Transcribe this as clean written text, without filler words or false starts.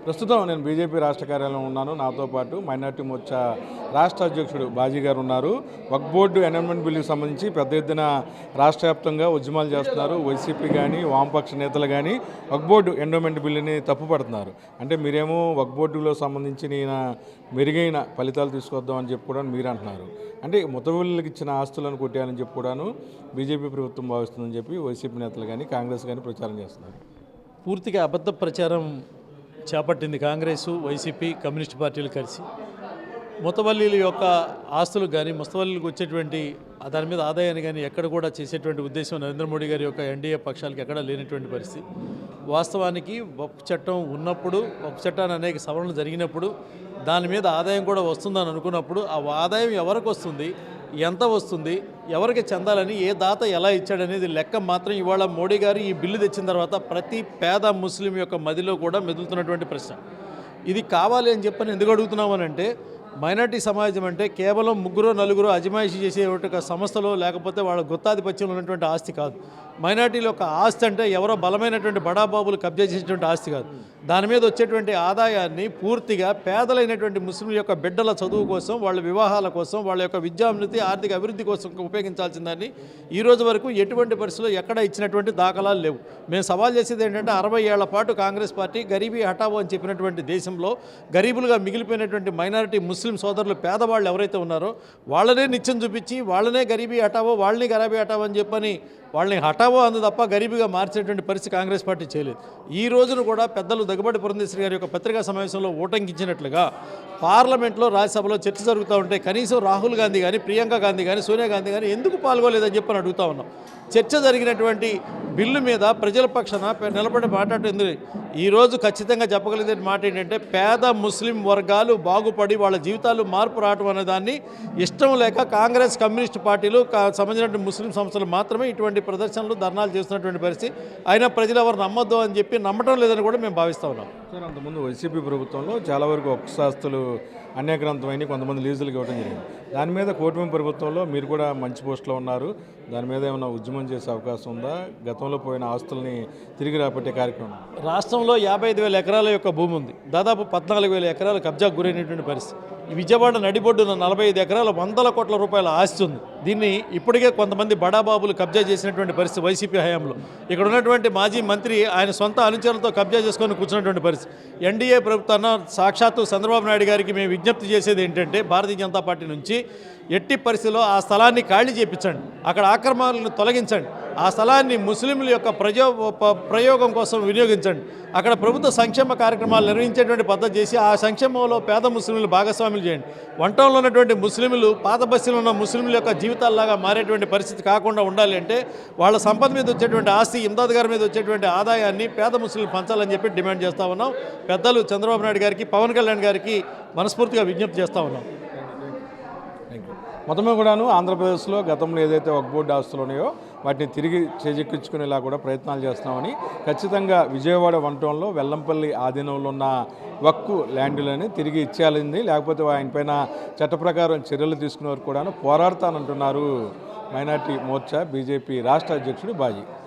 ప్రస్తుతం నేను బీజేపీ రాష్ట్ర కార్యాలయంలో ఉన్నాను. నాతో పాటు మైనార్టీ మోర్చా రాష్ట్ర అధ్యక్షుడు బాజీ గారు ఉన్నారు. వక్ఫ్ బోర్డు అమెండ్మెంట్ బిల్లుకి సంబంధించి పెద్ద ఎత్తున రాష్ట్ర వ్యాప్తంగా ఉద్యమాలు చేస్తున్నారు. వైసీపీ కానీ వామపక్ష నేతలు కానీ వక్ఫ్ బోర్డు ఎండోమెంట్ బిల్లుని తప్పుపడుతున్నారు. అంటే మీరేమో వక్ఫ్ బోర్డులో సంబంధించి మెరుగైన ఫలితాలు తీసుకొద్దామని చెప్పుకోవడానికి మీరు అంటున్నారు. అంటే ముతవల్లికి ఇచ్చిన ఆస్తులను కొట్టాలని చెప్పుకోవడాను బీజేపీ ప్రభుత్వం భావిస్తుందని చెప్పి వైసీపీ నేతలు కానీ కాంగ్రెస్ కానీ ప్రచారం చేస్తున్నారు. పూర్తిగా అబద్ధ ప్రచారం చేపట్టింది కాంగ్రెసు, వైసీపీ, కమ్యూనిస్ట్ పార్టీలు కలిసి. ముతవల్లీల యొక్క ఆస్తులు కానీ ముతవల్లీలకు వచ్చేటువంటి దాని మీద ఆదాయాన్ని కానీ ఎక్కడ కూడా చేసేటువంటి ఉద్దేశం నరేంద్ర మోడీ గారి యొక్క ఎన్డీఏ పక్షాలకు ఎక్కడా లేనటువంటి పరిస్థితి. వాస్తవానికి వక్ఫ్ చట్టం ఉన్నప్పుడు, వక్ఫ్ చట్టాన్ని అనేక సవరణలు జరిగినప్పుడు దాని మీద ఆదాయం కూడా వస్తుందని అనుకున్నప్పుడు ఆ ఆదాయం ఎవరికి వస్తుంది, ఎంత వస్తుంది, ఎవరికి చెందాలని, ఏ దాత ఎలా ఇచ్చాడనేది లెక్క మాత్రం ఇవాళ మోడీ గారు ఈ బిల్లు తెచ్చిన తర్వాత ప్రతి పేద ముస్లిం యొక్క మదిలో కూడా మెదులుతున్నటువంటి ప్రశ్న. ఇది కావాలి అని చెప్పని ఎందుకు అడుగుతున్నామనంటే, మైనార్టీ సమాజం అంటే కేవలం ముగ్గురు నలుగురు అజమాయిషీ చేసే ఒక సంస్థలో లేకపోతే వాళ్ళ గుత్తాధిపత్యంలో ఉన్నటువంటి ఆస్తి కాదు. మైనార్టీల యొక్క ఆస్తి అంటే ఎవరో బలమైనటువంటి బడాబాబులు కబ్జా చేసేటువంటి ఆస్తి కాదు. దాని మీద వచ్చేటువంటి ఆదాయాన్ని పూర్తిగా పేదలైనటువంటి ముస్లింల యొక్క బిడ్డల చదువు కోసం, వాళ్ళ వివాహాల కోసం, వాళ్ళ యొక్క విద్యాభివృద్ధి, ఆర్థిక అభివృద్ధి కోసం ఉపయోగించాల్సిందని ఈ రోజు వరకు ఎటువంటి పరిస్థితుల్లో ఎక్కడ ఇచ్చినటువంటి దాఖలాలు లేవు. మేము సవాల్ చేసేది ఏంటంటే 60 ఏళ్ల పాటు కాంగ్రెస్ పార్టీ గరీబీ హఠావో అని చెప్పినటువంటి దేశంలో గరీబులుగా మిగిలిపోయినటువంటి మైనారిటీ ముస్లిం సోదరులు, పేదవాళ్ళు ఎవరైతే ఉన్నారో వాళ్ళనే నిత్యం చూపించి వాళ్ళనే గరీబీ హఠావో, వాళ్ళని గరీబీ హఠావో అని చెప్పని వాళ్ళని హఠావో అందు తప్ప గరీబీగా మార్చేటువంటి పరిస్థితి కాంగ్రెస్ పార్టీ చేయలేదు. ఈ రోజును కూడా పెద్దలు దగ్గుబాటి పురంధేశ్వరి గారి యొక్క పత్రికా సమావేశంలో ఊటంకించినట్లుగా పార్లమెంట్లో, రాజ్యసభలో చర్చ జరుగుతూ ఉంటే కనీసం రాహుల్ గాంధీ కానీ, ప్రియాంక గాంధీ కానీ, సోనియా గాంధీ కానీ ఎందుకు పాల్గొలేదని చెప్పని అడుగుతూ ఉన్నాం. చర్చ జరిగినటువంటి బిల్లు మీద ప్రజల పక్షాన నిలబడి మాట్లాడుతుంది. ఈరోజు ఖచ్చితంగా చెప్పగలిగే మాట ఏంటంటే, పేద ముస్లిం వర్గాలు బాగుపడి వాళ్ళ జీవితాలు మార్పు రావడం అనే దాన్ని ఇష్టం లేక కాంగ్రెస్, కమ్యూనిస్ట్ పార్టీలు సంబంధించిన ముస్లిం సంస్థలు మాత్రమే ఇటువంటి ప్రదర్శనలు, ధర్నాలు చేస్తున్నటువంటి పరిస్థితి. అయినా ప్రజలు ఎవరు నమ్మొద్దు అని చెప్పి నమ్మటం లేదని కూడా మేము భావిస్తూ ఉన్నాం. సార్, అంతకుముందు వైసీపీ ప్రభుత్వంలో చాలా వరకు వక్ఫ్ ఆస్తులు అన్యాక్రాంతమైన కొంతమంది లీజులకు ఇవ్వడం జరిగింది. దాని మీద కూటమి ప్రభుత్వంలో మీరు కూడా మంచి పోస్టులో ఉన్నారు. దాని మీద ఏమైనా ఉద్యమం చేసే అవకాశం ఉందా? గతంలో పోయిన ఆస్తుల్ని తిరిగి రాబట్టే కార్యక్రమం. రాష్ట్రంలో 55,000 ఎకరాల యొక్క భూమి ఉంది. దాదాపు 14,000 ఎకరాలు కబ్జాకు గురైనటువంటి పరిస్థితి. విజయవాడ నడిబొడ్డున 45 ఎకరాల 100 కోట్ల రూపాయల ఆస్తి ఉంది. దీన్ని ఇప్పటికే కొంతమంది బడాబాబులు కబ్జా చేసినటువంటి పరిస్థితి వైసీపీ హయాంలో. ఇక్కడ ఉన్నటువంటి మాజీ మంత్రి ఆయన సొంత అనుచరులతో కబ్జా చేసుకొని కూర్చున్నటువంటి పరిస్థితి. ఎన్డీఏ ప్రభుత్వాన్ని సాక్షాత్తు చంద్రబాబు నాయుడు గారికి మేము విజ్ఞప్తి చేసేది ఏంటంటే, భారతీయ జనతా పార్టీ నుంచి ఎట్టి పరిస్థితిలో ఆ స్థలాన్ని ఖాళీ చేయించండి, అక్కడ ఆక్రమణలను తొలగించండి, ఆ స్థలాన్ని ముస్లింల యొక్క ప్రయోగం కోసం వినియోగించండి, అక్కడ ప్రభుత్వ సంక్షేమ కార్యక్రమాలు నిర్వహించేటువంటి పద్ధతి చేసి ఆ సంక్షేమంలో పేద ముస్లింలు భాగస్వాములు చేయండి. వంటంలో ఉన్నటువంటి ముస్లింలు పాత బస్తీలో ఉన్న ముస్లింల యొక్క జీవితాల్లాగా మారేటువంటి పరిస్థితి కాకుండా ఉండాలి అంటే వాళ్ళ సంపద మీద వచ్చేటువంటి ఆస్తి, ఇమ్దాద్ గారి మీద వచ్చేటువంటి ఆదాయాన్ని పేద ముస్లింలు పంచాలని చెప్పి డిమాండ్ చేస్తూ ఉన్నాం. పెద్దలు చంద్రబాబు నాయుడు గారికి, పవన్ కళ్యాణ్ గారికి మనస్ఫూర్తిగా విజ్ఞప్తి చేస్తూ ఉన్నాం. మొత్తమే కూడాను ఆంధ్రప్రదేశ్లో గతంలో ఏదైతే వక్ఫ్ బోర్డు ఆస్తులు ఉన్నాయో వాటిని తిరిగి చేజెక్కించుకునేలా కూడా ప్రయత్నాలు చేస్తున్నామని, ఖచ్చితంగా విజయవాడ వంటంలో వెల్లంపల్లి ఆధీనంలో ఉన్న వక్ఫ్ ల్యాండ్లని తిరిగి ఇచ్చేయాలింది, లేకపోతే ఆయన పైన చట్ట ప్రకారం చర్యలు తీసుకునే వరకు కూడాను పోరాడతానంటున్నారు మైనార్టీ మోర్చా బీజేపీ రాష్ట్ర అధ్యక్షుడు బాజీ.